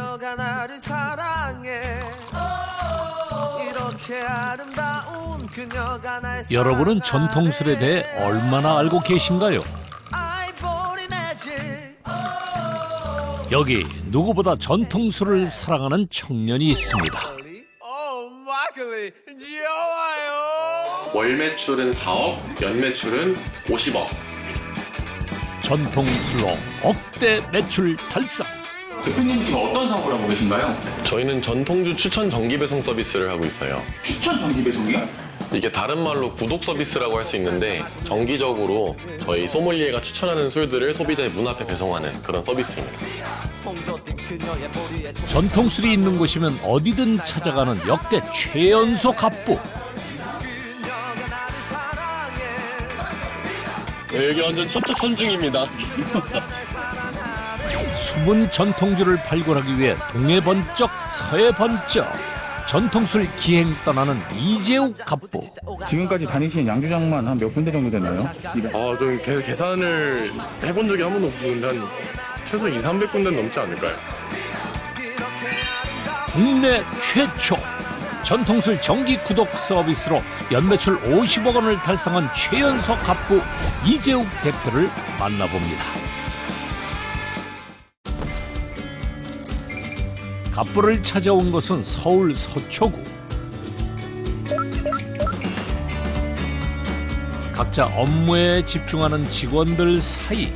그녀가 나를 사랑해. 이렇게 아름다운 그녀가 날 여러분은 전통술에 대해 얼마나 알고 계신가요? 여기 누구보다 전통술을 사랑하는 청년이 있습니다. 월 매출은 4억, 연 매출은 50억. 전통술로 억대 매출 달성. 대표님 지금 어떤 사업을 하고 계신가요? 저희는 전통주 추천 정기 배송 서비스를 하고 있어요. 추천 정기 배송이요? 이게 다른 말로 구독 서비스라고 할 수 있는데 정기적으로 저희 소믈리에가 추천하는 술들을 소비자의 문 앞에 배송하는 그런 서비스입니다. 전통술이 있는 곳이면 어디든 찾아가는 역대 최연소 갑부. 여기 완전 천중입니다. 숨은 전통주를 발굴하기 위해 동해 번쩍 서해 번쩍 전통술 기행 떠나는 이재욱 갑부. 지금까지 다니신 양조장만 한 몇 군데 정도 되나요? 좀 계산을 해본 적이 한 번도 없는데 한 최소 200-300군데는 넘지 않을까요? 국내 최초 전통술 정기 구독 서비스로 연매출 50억 원을 달성한 최연소 갑부 이재욱 대표를 만나봅니다. 갑부를 찾아온 곳은 서울 서초구. 각자 업무에 집중하는 직원들 사이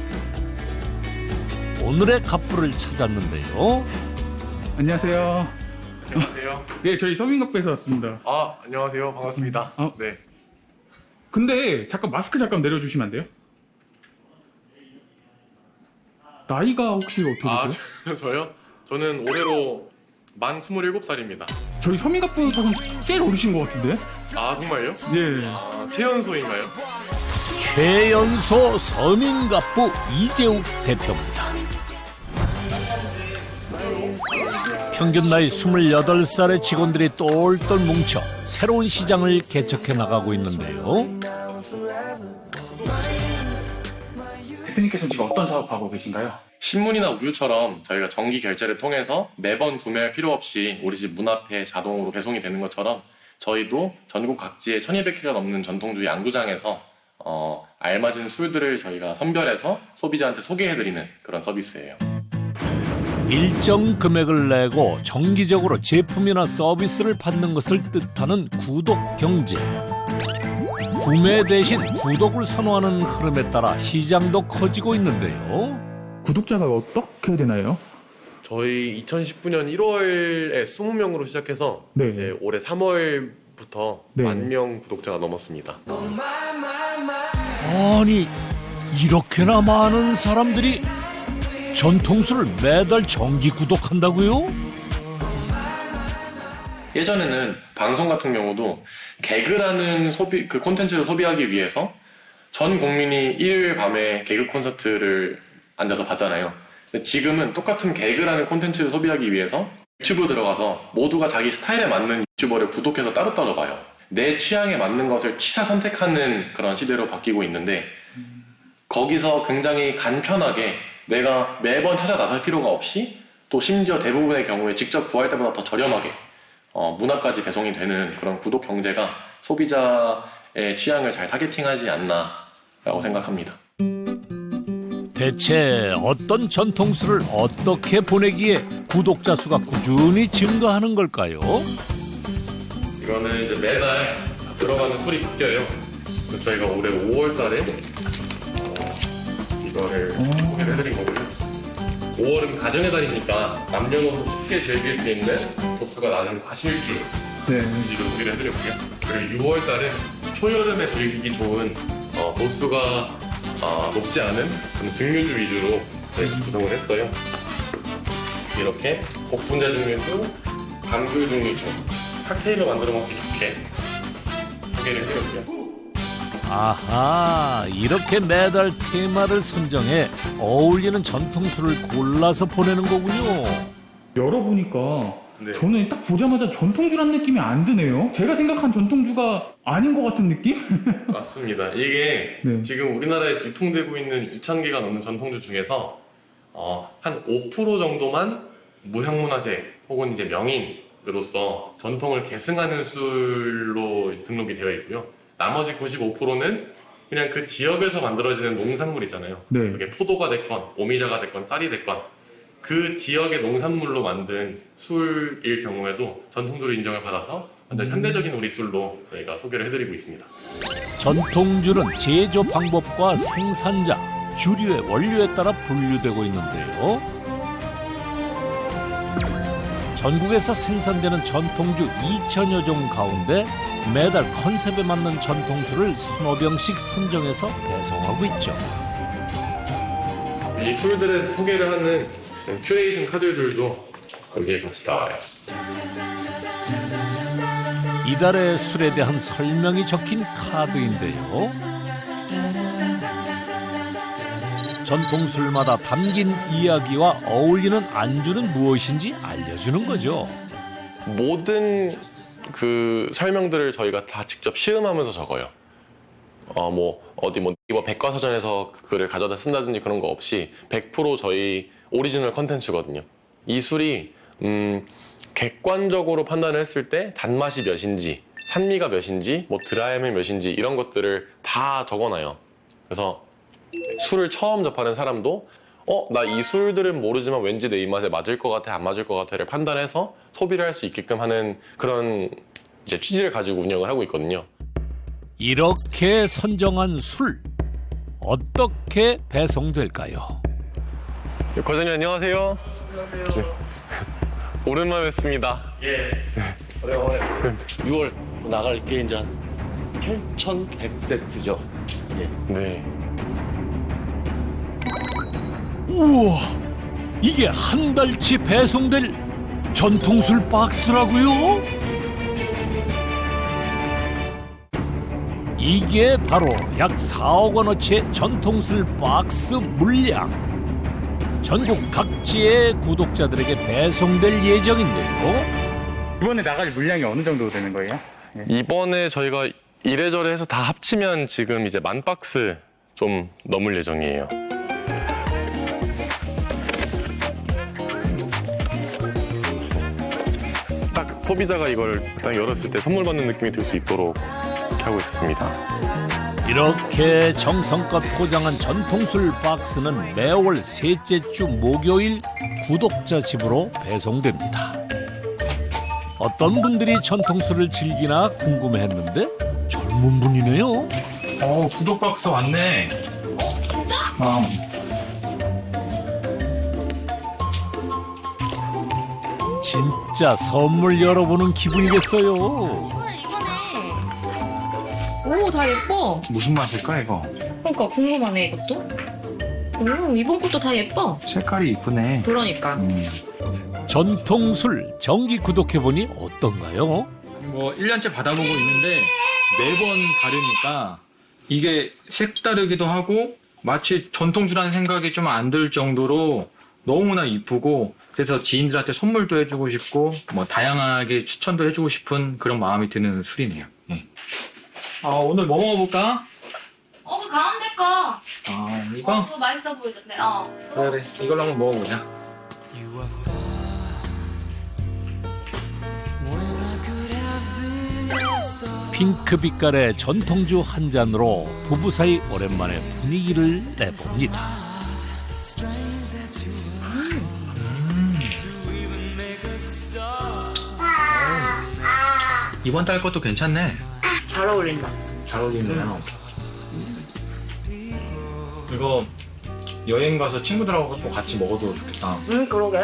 오늘의 갑부를 찾았는데요. 안녕하세요. 안녕하세요. 네, 저희 서민갑부에서 왔습니다. 안녕하세요. 반갑습니다. 네. 근데 잠깐 마스크 잠깐 내려주시면 안 돼요? 나이가 혹시 어떻게 되세요? 저요? 저는 올해로 만 27살입니다. 저희 서민갑부에서는 제일 어리신 것 같은데? 정말요? 예. 최연소인가요? 최연소 서민갑부 이재욱 대표입니다. 평균 나이 28살의 직원들이 똘똘 뭉쳐 새로운 시장을 개척해 나가고 있는데요. 대표님께서는 지금 어떤 사업하고 계신가요? 신문이나 우유처럼 저희가 정기 결제를 통해서 매번 구매할 필요 없이 우리 집 문 앞에 자동으로 배송이 되는 것처럼 저희도 전국 각지에 1200kg 넘는 전통주 양조장에서 알맞은 술들을 저희가 선별해서 소비자한테 소개해드리는 그런 서비스예요. 일정 금액을 내고 정기적으로 제품이나 서비스를 받는 것을 뜻하는 구독 경제. 구매 대신 구독을 선호하는 흐름에 따라 시장도 커지고 있는데요. 구독자가 어떻게 되나요? 저희 2019년 1월에 20명으로 시작해서 네. 이제 올해 3월부터 네. 10,000명 구독자가 넘었습니다. 아니, 이렇게나 많은 사람들이 전통술을 매달 정기 구독한다고요? 예전에는 방송 같은 경우도 개그라는 그 콘텐츠를 소비하기 위해서 전 국민이 일요일 밤에 개그 콘서트를 앉아서 봤잖아요. 근데 지금은 똑같은 개그라는 콘텐츠를 소비하기 위해서 유튜브 들어가서 모두가 자기 스타일에 맞는 유튜버를 구독해서 따로따로 봐요. 내 취향에 맞는 것을 취사 선택하는 그런 시대로 바뀌고 있는데 거기서 굉장히 간편하게 내가 매번 찾아 나설 필요가 없이 또 심지어 대부분의 경우에 직접 구할 때보다 더 저렴하게 문 앞까지 배송이 되는 그런 구독 경제가 소비자의 취향을 잘 타겟팅하지 않나라고 생각합니다. 대체 어떤 전통술을 어떻게 보내기에 구독자 수가 꾸준히 증가하는 걸까요? 이거는 이제 매달 들어가는 술이 바뀌어요. 그래서 저희가 올해 5월 달에 이거를 소개를 해드린 거고요. 5월은 가정의 달이니까 남녀노소 쉽게 즐길 수 있는 도수가 낮은 과실주 네. 이걸 소개를 해드렸고요. 그리고 6월 달은 초여름에 즐기기 좋은 도수가 높지 않은 그런 증류주 위주로 저희가 구성을 했어요. 이렇게 복분자 증류주, 감귤 증류주, 칵테일로 만들어 먹기 좋게 소개를 해드렸고요. 아하, 이렇게 매달 테마를 선정해 어울리는 전통술을 골라서 보내는 거군요. 열어보니까 네. 저는 딱 보자마자 전통주란 느낌이 안 드네요. 제가 생각한 전통주가 아닌 것 같은 느낌? 맞습니다. 이게 네. 지금 우리나라에 유통되고 있는 2,000개가 넘는 전통주 중에서 한 5% 정도만 무형문화재 혹은 이제 명인으로서 전통을 계승하는 술로 등록이 되어 있고요. 나머지 95%는 그냥 그 지역에서 만들어지는 농산물 있잖아요. 네. 그게 포도가 됐건 오미자가 됐건 쌀이 됐건 그 지역의 농산물로 만든 술일 경우에도 전통주로 인정을 받아서 완전 현대적인 우리 술로 저희가 소개를 해드리고 있습니다. 전통주는 제조 방법과 생산자, 주류의 원료에 따라 분류되고 있는데요. 전국에서 생산되는 전통주 2,000여 종 가운데 매달 컨셉에 맞는 전통술을 서너 병씩 선정해서 배송하고 있죠. 이 술들의 소개를 하는 큐레이션 카드들도 여기에 같이 나와요. 이달의 술에 대한 설명이 적힌 카드인데요. 전통술마다 담긴 이야기와 어울리는 안주는 무엇인지 알려주는 거죠. 모든 그 설명들을 저희가 다 직접 시음하면서 적어요. 네이버 백과사전에서 글을 가져다 쓴다든지 그런 거 없이 100% 저희 오리지널 컨텐츠거든요. 이 술이 객관적으로 판단을 했을 때 단맛이 몇인지, 산미가 몇인지, 드라이함이 몇인지 이런 것들을 다 적어놔요. 그래서 술을 처음 접하는 사람도 나 이 술들은 모르지만 왠지 내 입맛에 맞을 것 같아, 안 맞을 것 같아를 판단해서 소비를 할 수 있게끔 하는 그런 이제 취지를 가지고 운영을 하고 있거든요. 이렇게 선정한 술, 어떻게 배송될까요? 과장님 안녕하세요. 안녕하세요. 오랜만에 뵙습니다. 예. 오래오래. 6월 나갈 게 이제 8,100세트죠. 예. 네. 우와, 이게 한 달치 배송될 전통술 박스라고요? 이게 바로 약 4억 원어치의 전통술 박스 물량. 전국 각지의 구독자들에게 배송될 예정인데요. 이번에 나갈 물량이 어느 정도 되는 거예요? 이번에 저희가 이래저래 해서 다 합치면 지금 이제 10,000박스 좀 넘을 예정이에요. 딱 소비자가 이걸 딱 열었을 때 선물 받는 느낌이 들 수 있도록 이렇게 하고 있습니다. 이렇게 정성껏 포장한 전통술 박스는 매월 셋째 주 목요일 구독자 집으로 배송됩니다. 어떤 분들이 전통술을 즐기나 궁금해했는데 젊은 분이네요. 구독 박스 왔네. 진짜? 진짜 선물 열어보는 기분이겠어요. 이거네. 오, 다 예뻐. 무슨 맛일까 이거? 그러니까 궁금하네 이것도. 이번 것도 다 예뻐. 색깔이 이쁘네. 그러니까. 전통술 정기 구독해보니 어떤가요? 1년째 받아보고 있는데 매번 다르니까 이게 색다르기도 하고 마치 전통주라는 생각이 좀 안 들 정도로 너무나 이쁘고 그래서 지인들한테 선물도 해주고 싶고 다양하게 추천도 해주고 싶은 그런 마음이 드는 술이네요. 예. 오늘 뭐 먹어볼까? 그 가운데 거. 이거? 그거 맛있어 보이던데. 그래 이걸로 한번 먹어보자. 핑크 빛깔의 전통주 한 잔으로 부부 사이 오랜만에 분위기를 내봅니다. 이번 달 것도 괜찮네. 잘 어울린다. 잘 어울리네요. 이거 여행 가서 친구들하고 또 같이 먹어도 좋겠다. 그러게.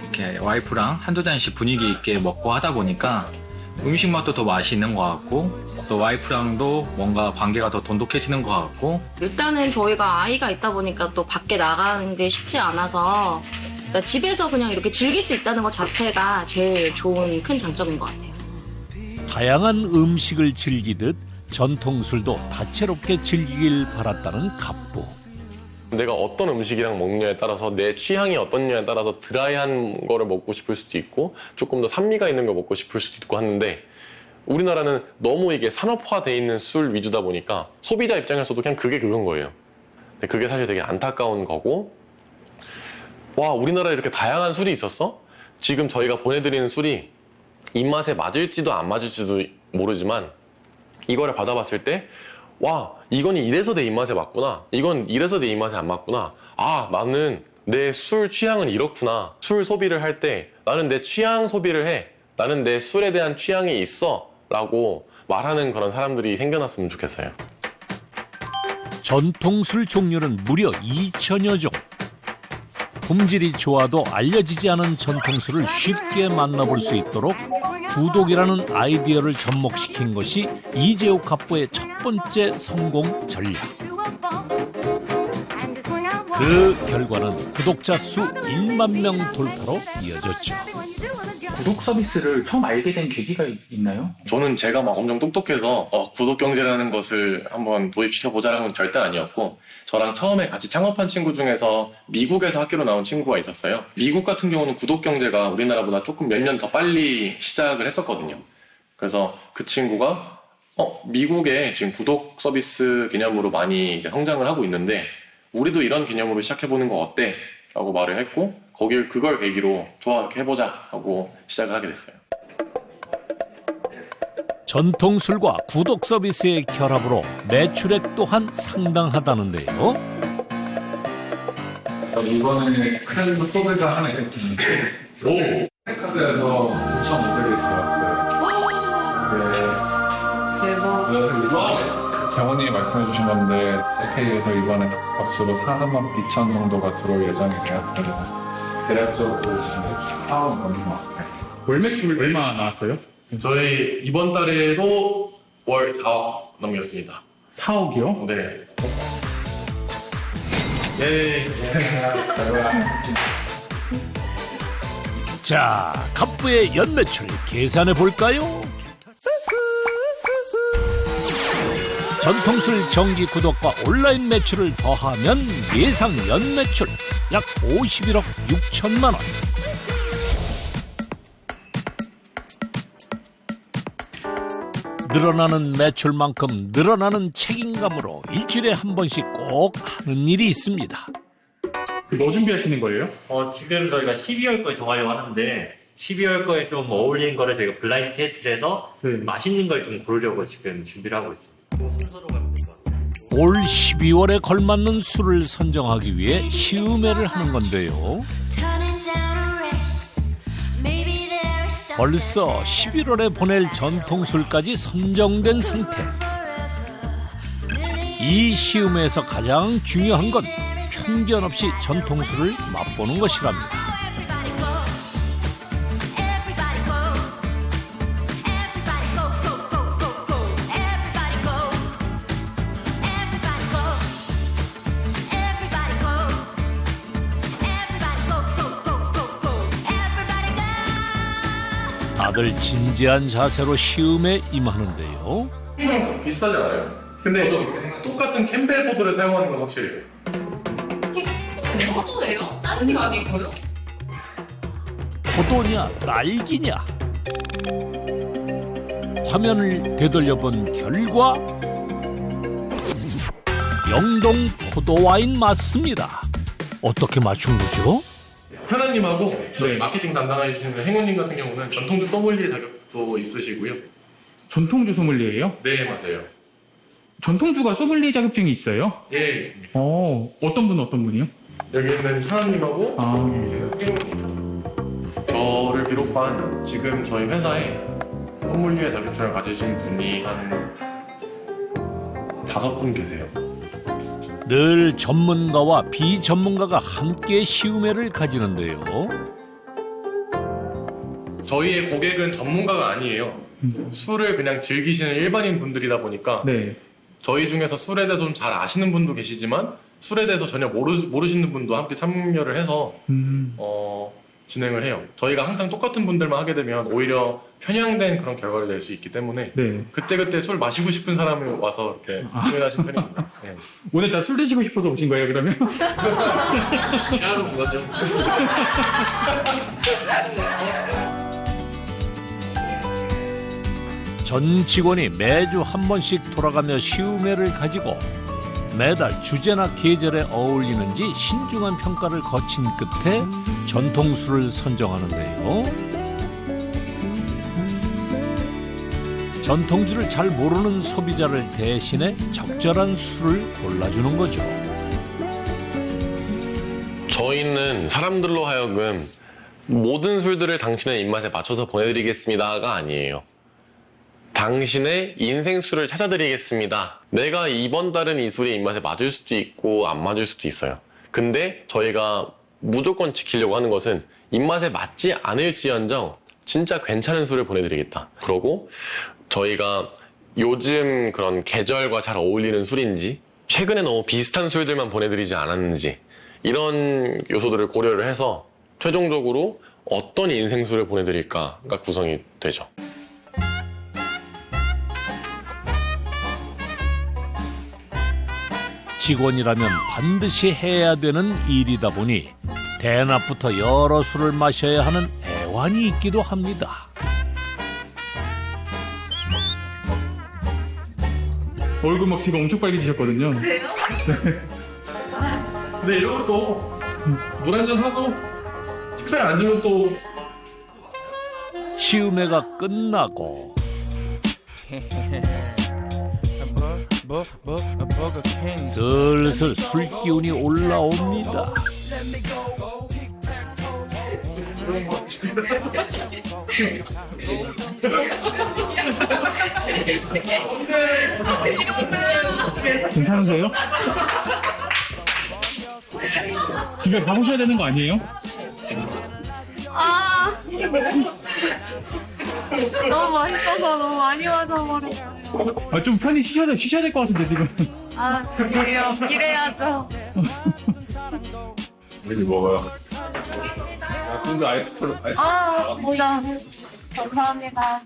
이렇게 와이프랑 한두 잔씩 분위기 있게 먹고 하다 보니까 음식 맛도 더 맛있는 것 같고 또 와이프랑도 뭔가 관계가 더 돈독해지는 것 같고 일단은 저희가 아이가 있다 보니까 또 밖에 나가는 게 쉽지 않아서 일단 집에서 그냥 이렇게 즐길 수 있다는 것 자체가 제일 좋은 큰 장점인 것 같아요. 다양한 음식을 즐기듯 전통술도 다채롭게 즐기길 바랐다는 갑부. 내가 어떤 음식이랑 먹느냐에 따라서 내 취향이 어떻냐에 따라서 드라이한 거를 먹고 싶을 수도 있고 조금 더 산미가 있는 걸 먹고 싶을 수도 있고 하는데 우리나라는 너무 이게 산업화돼 있는 술 위주다 보니까 소비자 입장에서도 그냥 그게 그건 거예요. 근데 그게 사실 되게 안타까운 거고 와 우리나라에 이렇게 다양한 술이 있었어? 지금 저희가 보내드리는 술이 입맛에 맞을지도 안 맞을지도 모르지만 이거를 받아봤을 때 와, 이건 이래서 내 입맛에 맞구나. 이건 이래서 내 입맛에 안 맞구나. 아, 나는 내 술 취향은 이렇구나. 술 소비를 할 때 나는 내 취향 소비를 해. 나는 내 술에 대한 취향이 있어. 라고 말하는 그런 사람들이 생겨났으면 좋겠어요. 전통술 종류는 무려 2,000여 종. 품질이 좋아도 알려지지 않은 전통술을 쉽게 만나볼 수 있도록 구독이라는 아이디어를 접목시킨 것이 이재욱 갑부의 첫 번째 성공 전략. 그 결과는 구독자 수 1만 명 돌파로 이어졌죠. 구독 서비스를 처음 알게 된 계기가 있나요? 저는 제가 막 엄청 똑똑해서 구독 경제라는 것을 한번 도입시켜보자라는 건 절대 아니었고, 저랑 처음에 같이 창업한 친구 중에서 미국에서 학교로 나온 친구가 있었어요. 미국 같은 경우는 구독 경제가 우리나라보다 조금 몇 년 더 빨리 시작을 했었거든요. 그래서 그 친구가 미국에 지금 구독 서비스 개념으로 많이 이제 성장을 하고 있는데 우리도 이런 개념으로 시작해보는 거 어때? 라고 말을 했고, 그걸 계기로 좋아, 해보자 하고 시작을 하게 됐어요. 전통술과 구독 서비스의 결합으로 매출액 또한 상당하다는데요. 이번에 크레딧 소비가 하나 있었습니다. 카드에서 5,500이 들어왔어요. 장모님이 말씀해 주신 건데 SK에서 이번에 값으로 4만 2천 정도가 들어올 예정이에요. 그래서 대략적으로 사원 넘는 것 같아요. 월 매출 얼마 나왔어요? 저희 이번 달에도 월 4억 넘겼습니다. 4억이요? 네. 예. 자, 갑부의 연매출 계산해 볼까요? 전통술 정기 구독과 온라인 매출을 더하면 예상 연매출 약 51억 6천만 원. 늘어나는 매출만큼 늘어나는 책임감으로 일주일에 한 번씩 꼭 하는 일이 있습니다. 뭐 준비하시는 거예요? 지금 저희가 12월 거에 정하려고 하는데 12월 거에 좀 어울리는 거를 저희가 블라인드 테스트를 해서 네. 맛있는 걸 좀 고르려고 지금 준비를 하고 있습니다. 순서로 가면 될 것 같아요. 올 12월에 걸맞는 술을 선정하기 위해 시음회를 하는 건데요. 벌써 11월에 보낼 전통술까지 선정된 상태. 이 시음회에서 가장 중요한 건 편견 없이 전통술을 맛보는 것이랍니다. 다들 진지한 자세로 시음에 임하는데요. 이거랑 비슷하지 않아요? 근데 똑같은 캠벨보드를 사용하는 건 확실해요. 포도예요? 다른 게 아니고요? 포도냐 딸기냐. 화면을 되돌려본 결과 영동 포도와인 맞습니다. 어떻게 맞춘 거죠? 현아님하고 저희 마케팅 담당해주시는 행운님 같은 경우는 전통주 소믈리에 자격도 있으시고요. 전통주 소믈리에요? 네, 맞아요. 전통주가 소믈리에 자격증이 있어요? 예, 있습니다. 어떤 분이요? 여기 있는 현아님하고 행운님. 저를 비롯한 지금 저희 회사에 소믈리에 자격증을 가지신 분이 한 5분 계세요. 늘 전문가와 비전문가가 함께 시음회를 가지는데요. 저희의 고객은 전문가가 아니에요. 술을 그냥 즐기시는 일반인 분들이다 보니까 네. 저희 중에서 술에 대해서 좀 잘 아시는 분도 계시지만 술에 대해서 전혀 모르시는 분도 함께 참여를 해서 진행을 해요. 저희가 항상 똑같은 분들만 하게 되면 오히려 편향된 그런 결과를 낼 수 있기 때문에 네. 그때그때 술 마시고 싶은 사람이 와서 이렇게 참여하신 편입니다. 네. 오늘 다 술 드시고 싶어서 오신 거예요, 그러면? 하루 그거죠. 전 직원이 매주 한 번씩 돌아가며 시음회를 가지고 매달 주제나 계절에 어울리는지 신중한 평가를 거친 끝에 전통술을 선정하는데요. 전통주를 잘 모르는 소비자를 대신해 적절한 술을 골라주는 거죠. 저희는 사람들로 하여금 모든 술들을 당신의 입맛에 맞춰서 보내드리겠습니다가 아니에요. 당신의 인생술을 찾아드리겠습니다. 내가 이번 달은 이 술이 입맛에 맞을 수도 있고 안 맞을 수도 있어요. 근데 저희가 무조건 지키려고 하는 것은 입맛에 맞지 않을지언정 진짜 괜찮은 술을 보내드리겠다. 그러고 저희가 요즘 그런 계절과 잘 어울리는 술인지 최근에 너무 비슷한 술들만 보내드리지 않았는지 이런 요소들을 고려를 해서 최종적으로 어떤 인생술을 보내드릴까가 구성이 되죠. 직원이라면 반드시 해야 되는 일이다 보니 대낮부터 여러 술을 마셔야 하는 애환이 있기도 합니다. 얼굴 막 지금 엄청 빨개지셨거든요. 그래요? 네, 이러고 또 물 한잔 하고 식사에 앉으면 또 시음회가 끝나고 슬슬 술 기운이 올라옵니다. 괜찮으세요? 집에 가보셔야 되는 거 아니에요? 아 너무 맛있어서 너무 많이 마셔버렸어요. 아, 좀 편히 쉬셔야 될 것 같은데 지금. 아 그래요. 일해야죠. 여기 먹어요. 아 뭐야. 감사합니다.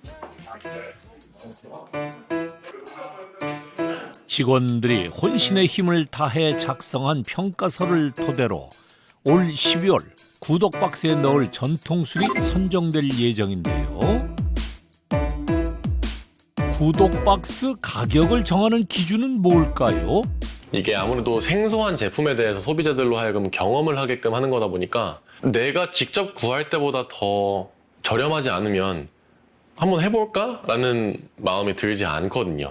직원들이 혼신의 힘을 다해 작성한 평가서를 토대로 올 12월 구독박스에 넣을 전통술이 선정될 예정인데요. 구독박스 가격을 정하는 기준은 뭘까요? 이게 아무래도 생소한 제품에 대해서 소비자들로 하여금 경험을 하게끔 하는 거다 보니까 내가 직접 구할 때보다 더 저렴하지 않으면 한번 해볼까? 라는 마음이 들지 않거든요.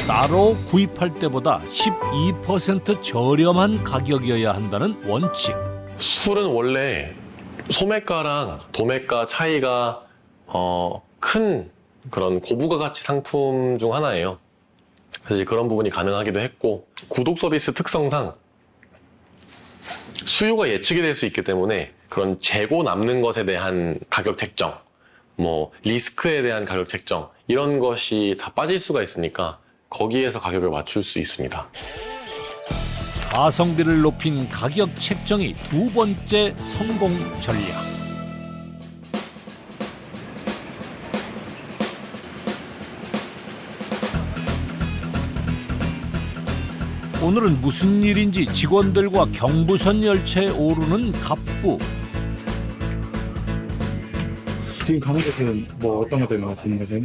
따로 구입할 때보다 12% 저렴한 가격이어야 한다는 원칙. 술은 원래 소매가랑 도매가 차이가 큰 그런 고부가 가치 상품 중 하나예요. 그래서 이제 그런 부분이 가능하기도 했고, 구독 서비스 특성상 수요가 예측이 될 수 있기 때문에 그런 재고 남는 것에 대한 가격 책정, 뭐 리스크에 대한 가격 책정 이런 것이 다 빠질 수가 있으니까 거기에서 가격을 맞출 수 있습니다. 가성비를 높인 가격 책정이 두 번째 성공 전략. 오늘은 무슨 일인지 직원들과 경부선 열차에 오르는 갑부. 지금 가는 곳은 뭐 어떤 것들 하시는 거세요?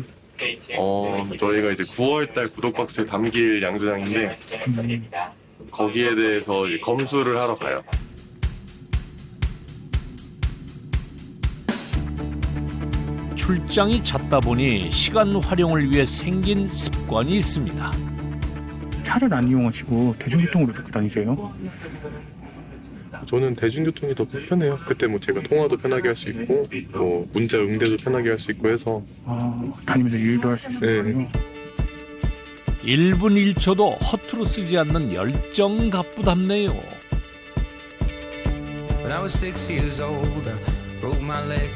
저희가 이제 9월달 구독박스에 담길 양조장인데 거기에 대해서 이제 검수를 하러 가요. 출장이 잦다 보니 시간 활용을 위해 생긴 습관이 있습니다. 차를 안 이용하시고 대중교통으로 이렇게 다니세요? 저는 대중교통이 더 편해요. 그때 뭐 제가 통화도 편하게 할 수 있고 뭐 문자 응대도 편하게 할 수 있고 해서 다니면서 일도 할 수 있어요. 1분 1초도 허투루 쓰지 않는 열정 갑부답네요. When I was 6 years old, I broke my leg.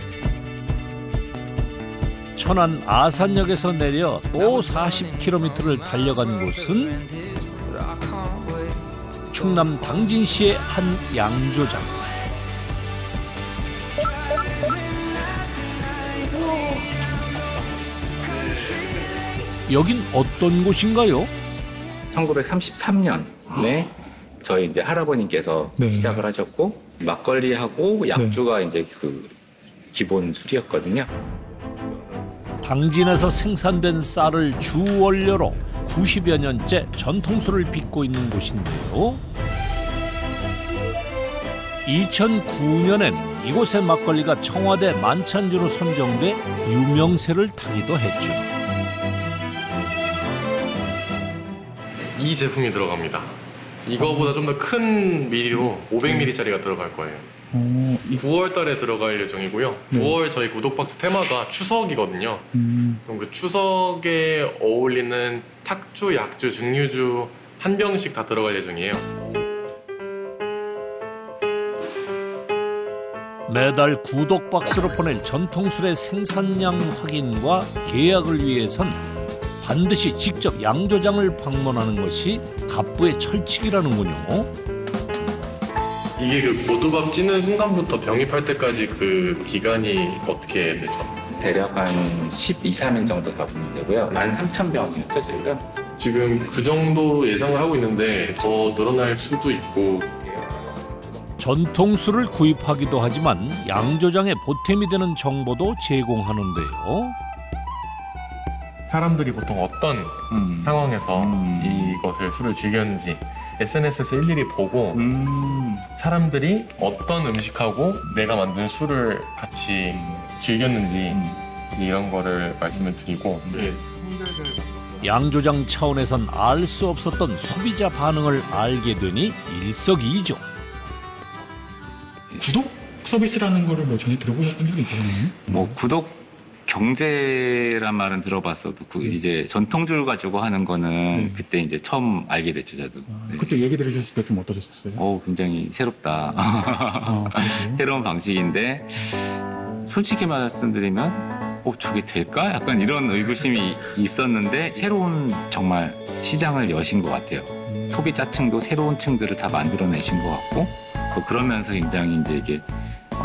천안 아산역에서 내려 또 40km를 달려간 곳은 충남 당진시의 한 양조장. 여긴 어떤 곳인가요? 1933년에 저희 이제 할아버님께서 네. 시작을 하셨고 막걸리하고 약주가 이제 그 기본 술이었거든요. 당진에서 생산된 쌀을 주 원료로 90여 년째 전통술을 빚고 있는 곳인데요. 2009년엔 이곳의 막걸리가 청와대 만찬주로 선정돼 유명세를 타기도 했죠. 이 제품이 들어갑니다. 이거보다 좀 더 큰 미리로 500ml짜리가 들어갈 거예요. 9월 달에 들어갈 예정이고요. 9월 저희 구독박스 테마가 추석이거든요. 그럼 그 추석에 어울리는 탁주, 약주, 증류주 한 병씩 다 들어갈 예정이에요. 매달 구독박스로 보낼 전통술의 생산량 확인과 계약을 위해선 반드시 직접 양조장을 방문하는 것이 갑부의 철칙이라는군요. 이게 그 모두밥 찌는 순간부터 병입할 때까지 그 기간이 어떻게 되죠? 대략 한 12, 13일 정도 잡으면 되고요. 13,000병이었죠, 저희가. 지금 그 정도 예상을 하고 있는데 더 늘어날 수도 있고. 전통술을 구입하기도 하지만 양조장에 보탬이 되는 정보도 제공하는데요. 사람들이 보통 어떤 상황에서 이것을 술을 즐겼는지 SNS에서 일일이 보고 사람들이 어떤 음식하고 내가 만든 술을 같이 즐겼는지 이런 거를 말씀을 드리고 양조장 차원에선 알 수 없었던 소비자 반응을 알게 되니 일석이조. 구독 서비스라는 거를 뭐 전에 들어보셨던 적이 있으셨나요? 뭐 구독 경제란 말은 들어봤어도 이제 전통줄 가지고 하는 거는 그때 이제 처음 알게 됐죠, 저도. 네. 그때 얘기 들으셨을 때 좀 어떠셨어요? 굉장히 새롭다. 그러세요? 새로운 방식인데 솔직히 말씀드리면 저게 될까? 약간 이런 의구심이 있었는데 새로운 정말 시장을 여신 것 같아요. 소비자층도 새로운 층들을 다 만들어내신 것 같고 그러면서 굉장히 이제 이게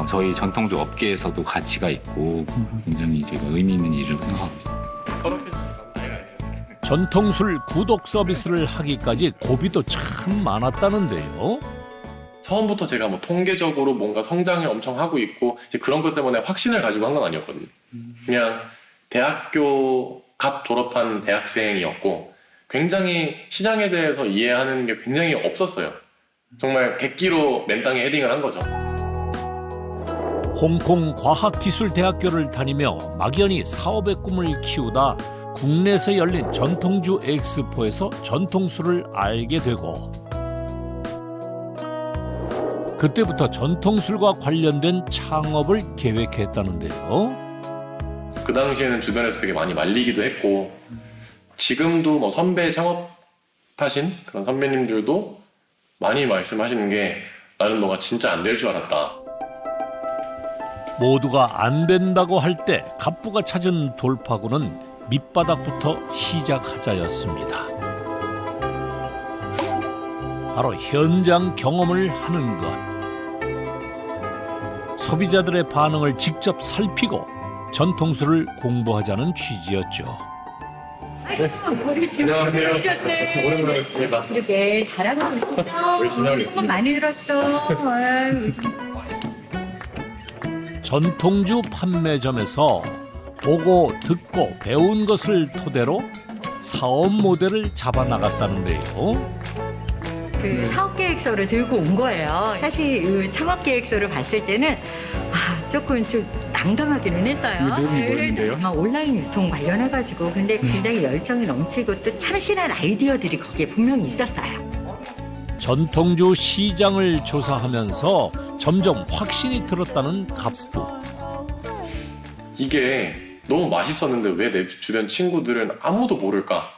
저희 전통주 업계에서도 가치가 있고 굉장히 제가 의미 있는 일을 생각하고 있습니다. 전통술 구독 서비스를 하기까지 고비도 참 많았다는데요. 처음부터 제가 뭐 통계적으로 뭔가 성장을 엄청 하고 있고 이제 그런 것 때문에 확신을 가지고 한 건 아니었거든요. 그냥 대학교 갓 졸업한 대학생이었고 굉장히 시장에 대해서 이해하는 게 굉장히 없었어요. 정말 객기로 맨땅에 헤딩을 한 거죠. 홍콩 과학기술대학교를 다니며 막연히 사업의 꿈을 키우다 국내에서 열린 전통주 엑스포에서 전통술을 알게 되고 그때부터 전통술과 관련된 창업을 계획했다는데요. 그 당시에는 주변에서 되게 많이 말리기도 했고 지금도 뭐 선배 창업하신 그런 선배님들도 많이 말씀하시는 게 나는 너가 진짜 안 될 줄 알았다. 모두가 안 된다고 할 때 갑부가 찾은 돌파구는 밑바닥부터 시작하자였습니다. 바로 현장 경험을 하는 것. 소비자들의 반응을 직접 살피고 전통술을 공부하자는 취지였죠. 안녕하세요. 오랜만에 뵙습니다. 이렇게 잘하고 있어. 열심히 하고 있습니다. 많이 들었어. 전통주 판매점에서 보고 듣고 배운 것을 토대로 사업 모델을 잡아나갔다는데요. 그 사업계획서를 들고 온 거예요. 사실 이 창업계획서를 봤을 때는 조금 좀 난감하기는 했어요. 내용이 뭐였는데요? 온라인 유통 관련해가지고 근데 굉장히 열정이 넘치고 또 참신한 아이디어들이 거기에 분명히 있었어요. 전통주 시장을 조사하면서 점점 확신이 들었다는 갑부. 이게 너무 맛있었는데 왜 내 주변 친구들은 아무도 모를까?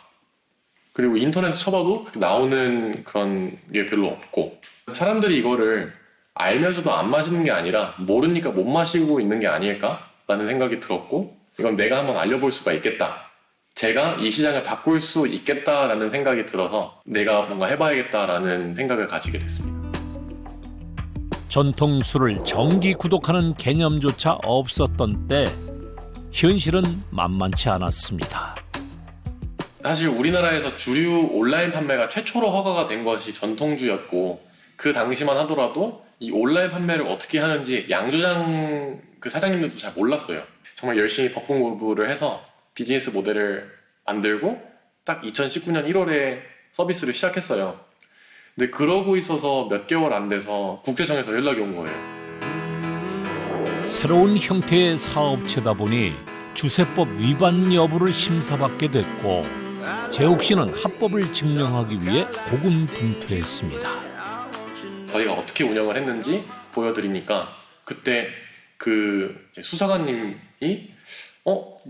그리고 인터넷에 쳐봐도 나오는 그런 게 별로 없고 사람들이 이거를 알면서도 안 마시는 게 아니라 모르니까 못 마시고 있는 게 아닐까라는 생각이 들었고 이건 내가 한번 알려볼 수가 있겠다. 제가 이 시장을 바꿀 수 있겠다라는 생각이 들어서 내가 뭔가 해봐야겠다라는 생각을 가지게 됐습니다. 전통술을 정기 구독하는 개념조차 없었던 때 현실은 만만치 않았습니다. 사실 우리나라에서 주류 온라인 판매가 최초로 허가가 된 것이 전통주였고 그 당시만 하더라도 이 온라인 판매를 어떻게 하는지 양조장 그 사장님들도 잘 몰랐어요. 정말 열심히 법분 공부를 해서 비즈니스 모델을 만들고 딱 2019년 1월에 서비스를 시작했어요. 근데 그러고 있어서 몇 개월 안 돼서 국세청에서 연락이 온 거예요. 새로운 형태의 사업체다 보니 주세법 위반 여부를 심사받게 됐고 재욱 씨는 합법을 증명하기 위해 고군분투했습니다. 저희가 어떻게 운영을 했는지 보여드리니까 그때 그 수사관님이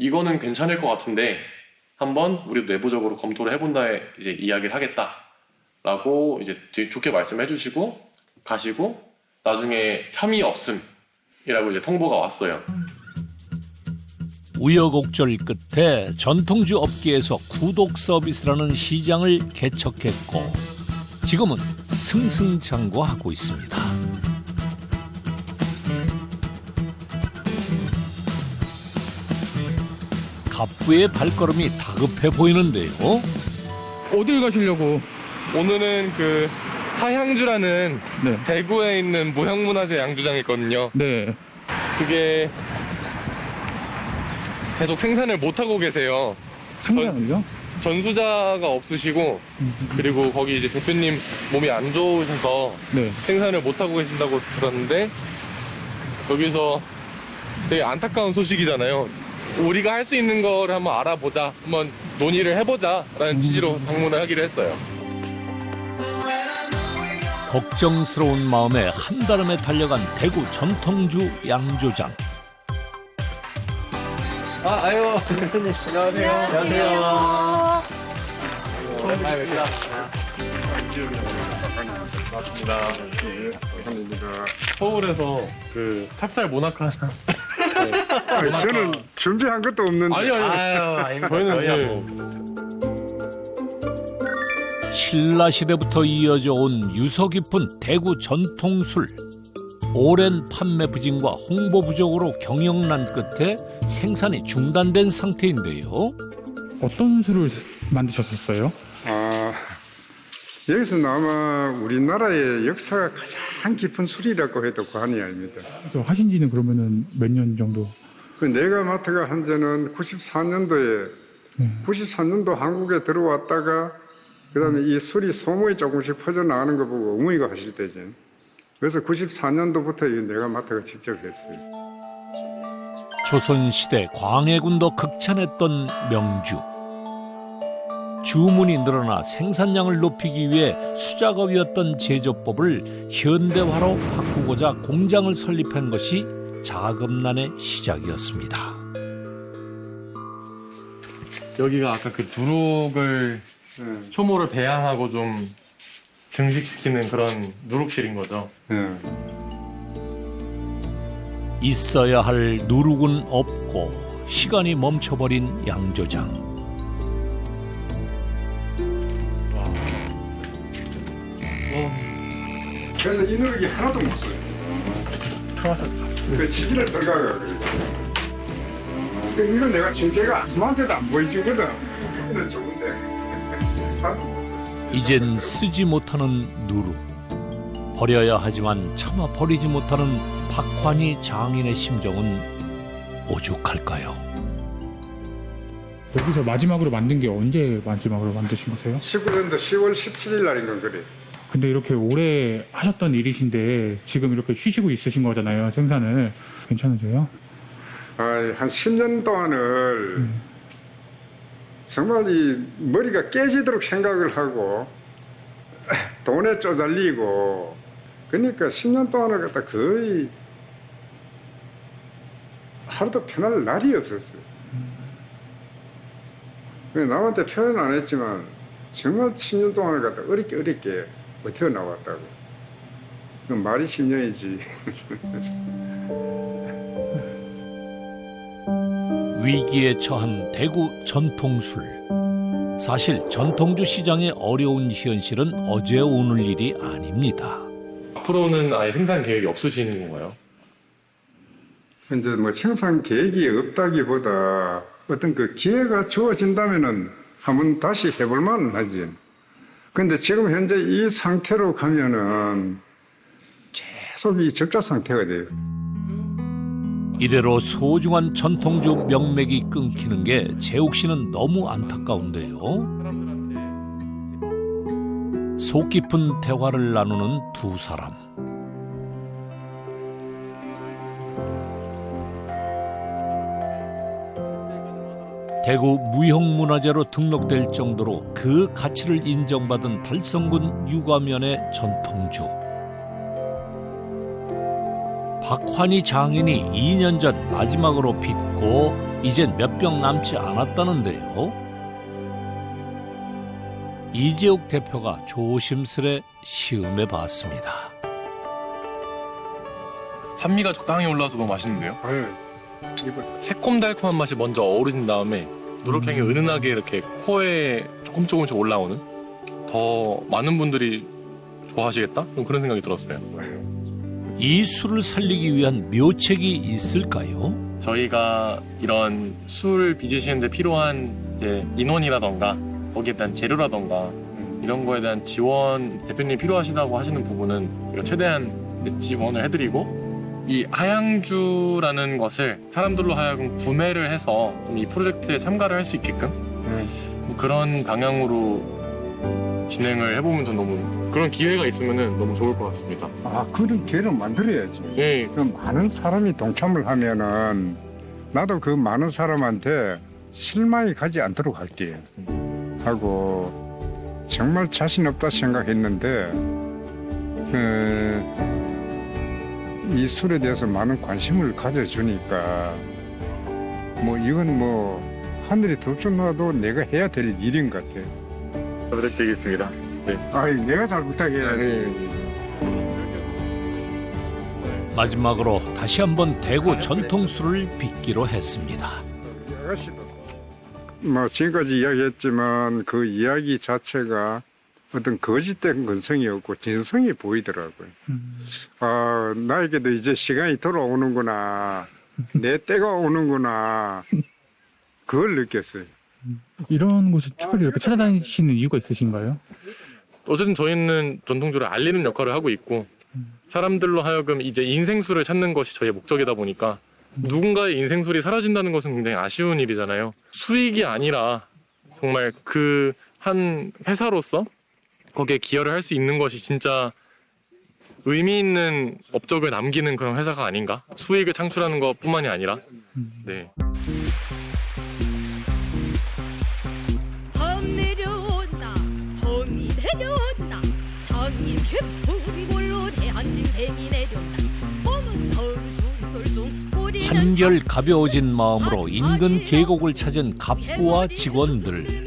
이거는 괜찮을 것 같은데 한번 우리도 내부적으로 검토를 해본다 이제 이야기를 하겠다라고 이제 되게 좋게 말씀해 주시고 가시고 나중에 혐의 없음이라고 이제 통보가 왔어요. 우여곡절 끝에 전통주 업계에서 구독 서비스라는 시장을 개척했고 지금은 승승장구하고 있습니다. 갑부의 발걸음이 다급해 보이는데요. 어딜 가시려고? 오늘은 그 하향주라는 네. 대구에 있는 무형문화재 양주장이 있거든요. 네. 그게 계속 생산을 못하고 계세요. 생각을요? 전수자가 없으시고 그리고 거기 이제 대표님 몸이 안 좋으셔서 네. 생산을 못하고 계신다고 들었는데 여기서 되게 안타까운 소식이잖아요. 우리가 할 수 있는 거를 한번 알아보자, 한번 논의를 해보자 라는 취지로 방문을 하기로 했어요. 걱정스러운 마음에 한달음에 달려간 대구 전통주 양조장. 아유, 대표님. 안녕하세요. 안녕하세요. 서울에서 그 찹쌀 모나카 저는 준비한 것도 없는데. 아니요. 저희는 신라시대부터 이어져 온 유서 깊은 대구 전통술. 오랜 판매 부진과 홍보 부족으로 경영난 끝에 생산이 중단된 상태인데요. 어떤 술을 만드셨었어요? 여기서는 아마 우리나라의 역사가 가장 깊은 술이라고 해도 과언이 아닙니다. 그래서 하신 지는 그러면은 몇 년 정도? 내가 마트가 한 지는 94년도에 93년도 한국에 들어왔다가 그다음에 이 술이 소문이 조금씩 퍼져나가는 거 보고 어머니가 하실 때지. 그래서 94년도부터 내가 마트가 직접 했어요. 조선시대 광해군도 극찬했던 명주. 주문이 늘어나 생산량을 높이기 위해 수작업이었던 제조법을 현대화로 바꾸고자 공장을 설립한 것이 자금난의 시작이었습니다. 여기가 아까 그 누룩을 효모를 배양하고 좀 증식시키는 그런 누룩실인 거죠. 있어야 할 누룩은 없고 시간이 멈춰버린 양조장. 그래서 이 누룩이 하나도 못 써요. 그 시기를 들어가가 그래. 이건 내가 진짜가 아무한테도 안 보여주거든. 이는 좋은데 하나도 못 써요. 이젠 쓰지 못하는 누룩. 버려야 하지만 차마 버리지 못하는 박환희 장인의 심정은 오죽할까요? 여기서 마지막으로 만든 게 언제 마지막으로 만드신 거세요? 19년도 10월 17일 날인 건 그래. 근데 이렇게 오래 하셨던 일이신데 지금 이렇게 쉬시고 있으신 거잖아요, 생산을. 괜찮으세요? 한 10년 동안을 정말 이 머리가 깨지도록 생각을 하고 돈에 쪼잘리고 그러니까 10년 동안을 갖다 거의 하루도 편할 날이 없었어요. 남한테 표현 안 했지만 정말 10년 동안을 갖다 어렵게 버텨 나왔다고. 그건 말이 10년이지. 위기에 처한 대구 전통술. 사실 전통주 시장의 어려운 현실은 어제 오늘 일이 아닙니다. 앞으로는 아예 생산 계획이 없으시는 건가요? 이제 뭐 생산 계획이 없다기보다 어떤 그 기회가 주어진다면은 한번 다시 해볼 만은 하지. 근데 지금 현재 이 상태로 가면은 계속 이 적자 상태가 돼요. 이대로 소중한 전통주 명맥이 끊기는 게 재욱 씨는 너무 안타까운데요. 속 깊은 대화를 나누는 두 사람. 대구 무형문화재로 등록될 정도로 그 가치를 인정받은 달성군 유가면의 전통주. 박환희 장인이 2년 전 마지막으로 빚고 이젠 몇 병 남지 않았다는데요. 이재욱 대표가 조심스레 시음해 봤습니다. 산미가 적당히 올라와서 너무 맛있는데요? 새콤달콤한 맛이 먼저 어우러진 다음에 누룩향이 은은하게 이렇게 코에 조금씩 올라오는, 더 많은 분들이 좋아하시겠다? 그런 생각이 들었어요. 이 술을 살리기 위한 묘책이 있을까요? 저희가 이런 술 빚으시는데 필요한 이제 인원이라던가 거기에 대한 재료라던가 이런 거에 대한 지원, 대표님이 필요하시다고 하시는 부분은 저희가 최대한 지원을 해드리고, 이 하양주라는 것을 사람들로 하여금 구매를 해서 이 프로젝트에 참가를 할 수 있게끔 그런 방향으로 진행을 해보면 저 너무, 그런 기회가 있으면 너무 좋을 것 같습니다. 그런 기회를 만들어야지. 예. 그 많은 사람이 동참을 하면은 나도 그 많은 사람한테 실망이 가지 않도록 할게요. 하고 정말 자신 없다 생각했는데 이 술에 대해서 많은 관심을 가져주니까 이건 하늘이 둘 줄 놔도 내가 해야 될 일인 것 같아. 부탁드리겠습니다. 네. 내가 잘 부탁해야지. 마지막으로 다시 한번 대구 전통술을 빚기로 했습니다. 지금까지 이야기했지만 그 이야기 자체가 어떤 거짓된 근성이 없고 진성이 보이더라고요. 나에게도 이제 시간이 돌아오는구나. 내 때가 오는구나. 그걸 느꼈어요. 이런 곳을 특별히 이렇게 찾아다니시는 이유가 있으신가요? 어쨌든 저희는 전통주를 알리는 역할을 하고 있고, 사람들로 하여금 이제 인생술을 찾는 것이 저희의 목적이다 보니까 누군가의 인생술이 사라진다는 것은 굉장히 아쉬운 일이잖아요. 수익이 아니라 정말 그 한 회사로서 거기에 기여를 할 수 있는 것이 진짜 의미 있는 업적을 남기는 그런 회사가 아닌가? 수익을 창출하는 것뿐만이 아니라. 네. 범 내려온다, 범이 내려온다, 장님 깊은 골로 대한 짐승이 내려온다. 몸은 덜숭덜숭 꼬리는 한결 가벼워진 마음으로 인근 계곡을 찾은 갑부와 직원들.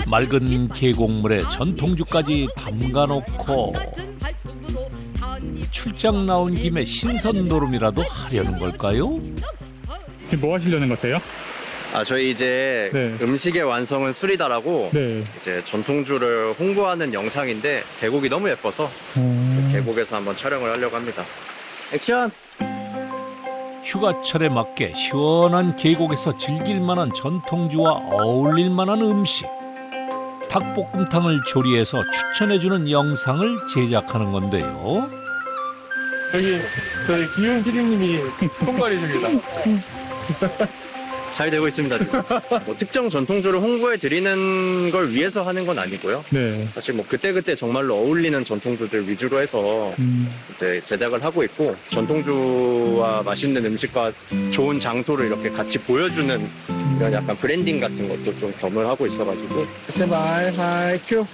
맑은 계곡물에 전통주까지 담가놓고 출장 나온 김에 신선 노름이라도 하려는 걸까요? 지금 뭐 하시려는 거세요? 저희 이제 음식의 완성은 술이다라고 이제 전통주를 홍보하는 영상인데 계곡이 너무 예뻐서 계곡에서 한번 촬영을 하려고 합니다. 액션! 휴가철에 맞게 시원한 계곡에서 즐길 만한 전통주와 어울릴 만한 음식. 닭볶음탕을 조리해서 추천해주는 영상을 제작하는 건데요. 저희 기훈 PD님이 손가리십니다. 잘 되고 있습니다. 특정 전통주를 홍보해 드리는 걸 위해서 하는 건 아니고요. 사실 그때그때 정말로 어울리는 전통주들 위주로 해서 이제 제작을 하고 있고, 전통주와 맛있는 음식과 좋은 장소를 이렇게 같이 보여주는 이런 약간 브랜딩 같은 것도 좀 겸을 하고 있어가지고. 스탠바이, 하이, 큐.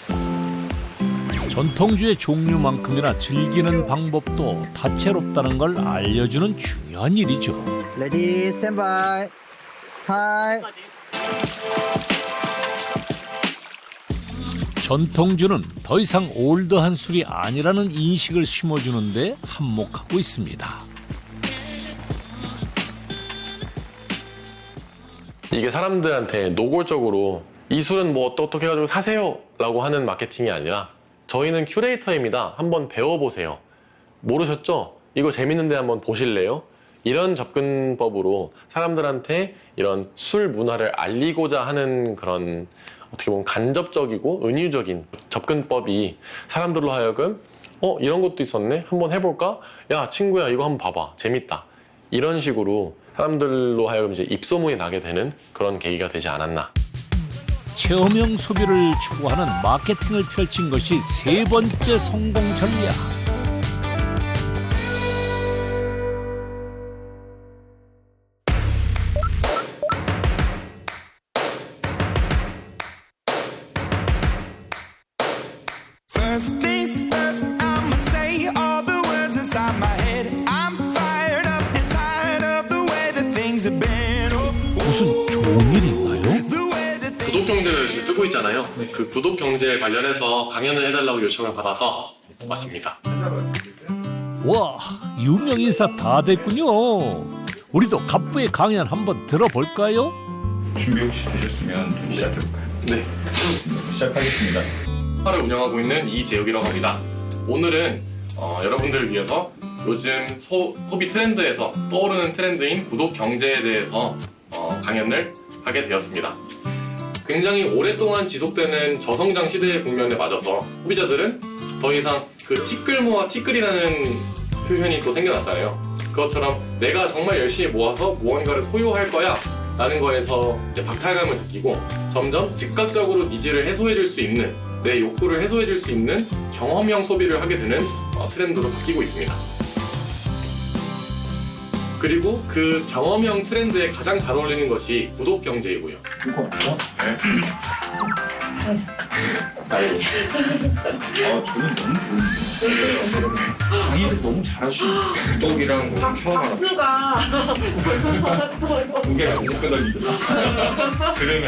전통주의 종류만큼이나 즐기는 방법도 다채롭다는 걸 알려주는 중요한 일이죠. 레디, 스탠바이. 하이. 전통주는 더 이상 올드한 술이 아니라는 인식을 심어주는데 한몫하고 있습니다. 이게 사람들한테 노골적으로 이 술은 어떻게 해가지고 사세요 라고 하는 마케팅이 아니라, 저희는 큐레이터입니다. 한번 배워보세요. 모르셨죠? 이거 재밌는데 한번 보실래요? 이런 접근법으로 사람들한테 이런 술 문화를 알리고자 하는 그런, 어떻게 보면 간접적이고 은유적인 접근법이 사람들로 하여금 이런 것도 있었네? 한번 해볼까? 야 친구야 이거 한번 봐봐. 재밌다. 이런 식으로 사람들로 하여금 이제 입소문이 나게 되는 그런 계기가 되지 않았나. 체험형 소비를 추구하는 마케팅을 펼친 것이 세 번째 성공 전략. First things first, I'ma say all the words inside my head. I'm fired up and tired of the way that things have been. 무슨 좋은 일 있나요? 구독 경제를 지금 뜨고 있잖아요. 그 구독 경제 관련해서 강연을 해달라고 요청을 받아서 왔습니다. 와, 유명 인사 다 됐군요. 우리도 갑부의 강연 한번 들어볼까요? 준비 혹시 되셨으면 좀 시작해볼까요? 네. 시작하겠습니다. 회사를 운영하고 있는 이재욱이라고 합니다. 오늘은 여러분들을 위해서 요즘 소비 트렌드에서 떠오르는 트렌드인 구독 경제에 대해서 강연을 하게 되었습니다. 굉장히 오랫동안 지속되는 저성장 시대의 국면에 맞아서 소비자들은 더 이상 그 티끌 모아 티끌이라는 표현이 또 생겨났잖아요. 그것처럼 내가 정말 열심히 모아서 무언가를 소유할 거야 라는 거에서 이제 박탈감을 느끼고 점점 즉각적으로 니즈를 해소해줄 수 있는, 내 욕구를 해소해줄 수 있는 경험형 소비를 하게 되는 트렌드로 바뀌고 있습니다. 그리고 그 경험형 트렌드에 가장 잘 어울리는 것이 구독 경제이고요. 이거 맞죠? 네. 아유. 저는 너무 좋은데. 강의를 너무 잘하시네요. 구독이랑 뭐 처음 알았어요. 박수가 저는 알았어요. 그게 너무 끄덕이구나. 그러면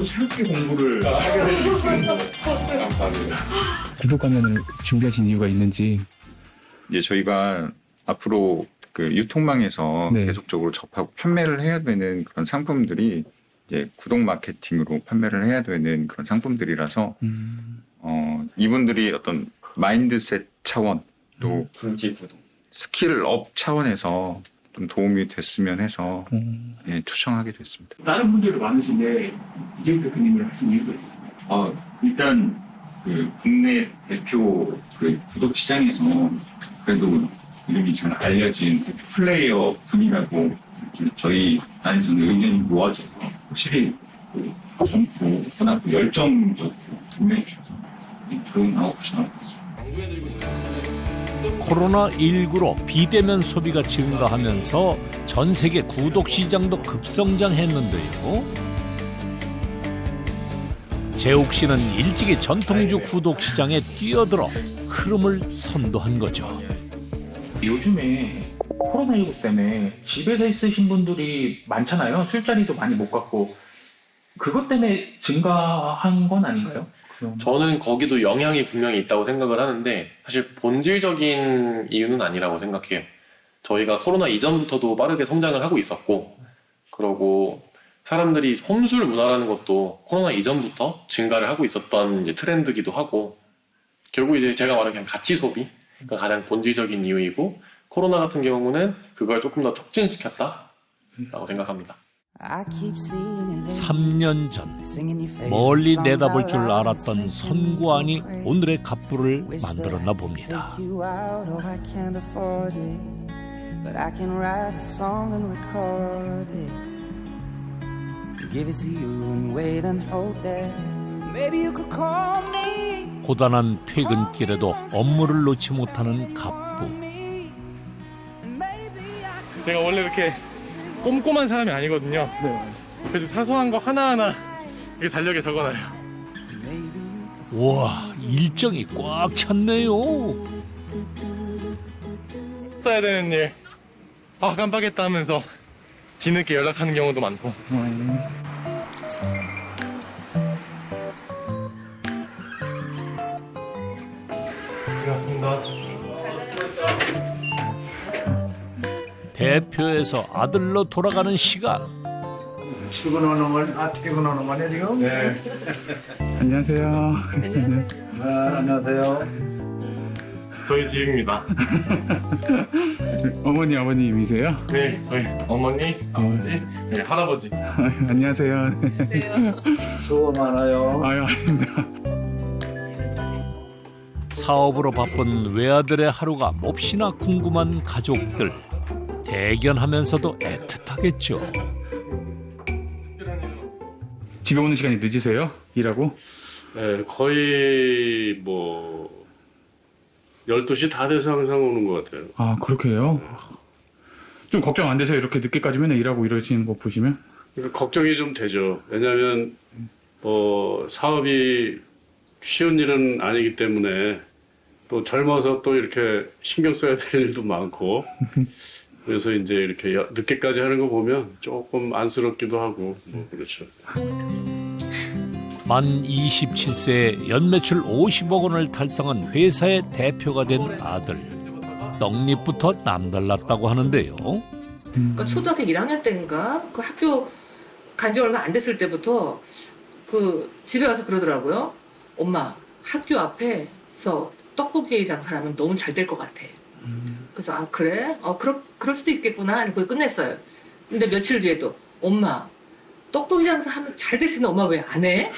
새롭게 공부를 하게 된 느낌인 것 같아요. 감사합니다. 구독 강연을 준비하신 이유가 있는지. 이제 저희가 앞으로 그 유통망에서 계속적으로 접하고 판매를 해야 되는 그런 상품들이 이제 구독 마케팅으로 판매를 해야 되는 그런 상품들이라서 이분들이 어떤 마인드셋 차원 또 스킬 업 차원에서 좀 도움이 됐으면 해서 초청하게 됐습니다. 다른 분들도 많으신데 이재욱 대표님을 하신 이유가 있으신가요? 일단 그 국내 대표 그 구독 시장에서 그래도 이름이 잘 알려진 플레이어 분이라고 저희 안에서는 의견이 모아져서 확실히 젊고 워낙 열정적으로 임해주셔서 좋은 아웃풋이 나왔습니다. 코로나19로 비대면 소비가 증가하면서 전 세계 구독 시장도 급성장했는데요. 재욱 씨는 일찍이 전통주 구독 시장에 뛰어들어 흐름을 선도한 거죠. 요즘에 코로나19 때문에 집에서 있으신 분들이 많잖아요. 술자리도 많이 못 갔고. 그것 때문에 증가한 건 아닌가요? 저는 거기도 영향이 분명히 있다고 생각을 하는데 사실 본질적인 이유는 아니라고 생각해요. 저희가 코로나 이전부터도 빠르게 성장을 하고 있었고, 그리고 사람들이 홈술 문화라는 것도 코로나 이전부터 증가를 하고 있었던 이제 트렌드기도 하고, 결국 이제 제가 말한 그냥 가치 소비가 가장 본질적인 이유이고, 코로나 같은 경우는 그걸 조금 더 촉진시켰다라고 생각합니다. 3년 전 멀리 내다볼 줄 알았던 선구안이 오늘의 갑부를 만들었나 봅니다. 고단한 퇴근길에도 업무를 놓지 못하는 갑부. 제가 원래 이렇게 꼼꼼한 사람이 아니거든요. 그래도 사소한 거 하나하나 이렇게 달력에 적어놔요. 와, 일정이 꽉 찼네요. 써야 되는 일, 깜빡했다 하면서 뒤늦게 연락하는 경우도 많고. 고맙습니다. 대표에서 아들로 돌아가는 시간. 출근하는 건, 퇴근하는 거네, 지금? 네. 안녕하세요. 안녕하세요. 저희 지육입니다. 어머니, 아버님이세요? 네, 저희 어머니, 아버지, 네, 할아버지. 안녕하세요. 수고 많아요. 아유, 아닙니다. 사업으로 바쁜 외아들의 하루가 몹시나 궁금한 가족들. 대견하면서도 애틋하겠죠. 집에 오는 시간이 늦으세요? 일하고? 네, 거의 12시 다 돼서 항상 오는 것 같아요. 아, 그렇게 해요? 좀 걱정 안 되세요? 이렇게 늦게까지 맨날 일하고 이러시는 거 보시면? 그러니까 걱정이 좀 되죠. 왜냐하면 사업이 쉬운 일은 아니기 때문에 또 젊어서 또 이렇게 신경 써야 될 일도 많고 그래서 이제 이렇게 늦게까지 하는 거 보면 조금 안쓰럽기도 하고 그렇죠. 만 27세에 연매출 50억 원을 달성한 회사의 대표가 된 아들. 떡잎부터 남달랐다고 하는데요. 그러니까 초등학교 1학년 때인가 그 학교 간지 얼마 안 됐을 때부터 그 집에 가서 그러더라고요. 엄마, 학교 앞에서 떡볶이 장사하면 너무 잘 될 것 같아. 그래서 아 그래? 그럴 수도 있겠구나. 그걸 끝냈어요. 근데 며칠 뒤에도 엄마, 떡볶이 장사하면 잘 될 텐데 엄마 왜 안 해?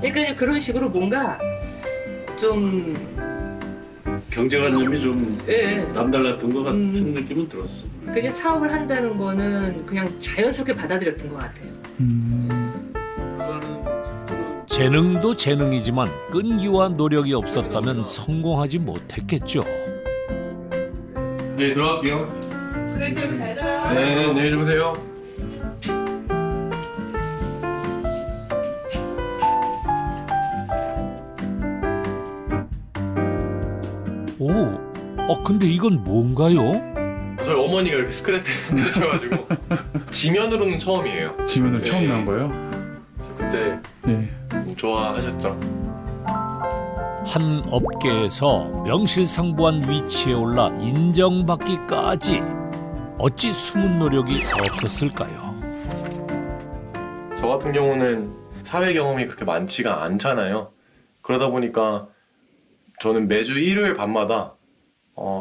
그러니까 그런 식으로 뭔가 좀 경제관념이 좀 예. 남달랐던 것 같은 느낌은 들었어. 그냥 사업을 한다는 거는 그냥 자연스럽게 받아들였던 것 같아요. 재능도 재능이지만 끈기와 노력이 없었다면 성공하지 못했겠죠. 네, 들어갈게요. 그래, 잘 자. 네, 내일 주무세요. 근데 이건 뭔가요? 저희 어머니가 이렇게 스크랩 해주셔가지고 지면으로는 처음이에요. 지면으로 처음 나온 거예요? 그때 좋아하셨죠? 한 업계에서 명실상부한 위치에 올라 인정받기까지 어찌 숨은 노력이 없었을까요? 저 같은 경우는 사회 경험이 그렇게 많지가 않잖아요. 그러다 보니까 저는 매주 일요일 밤마다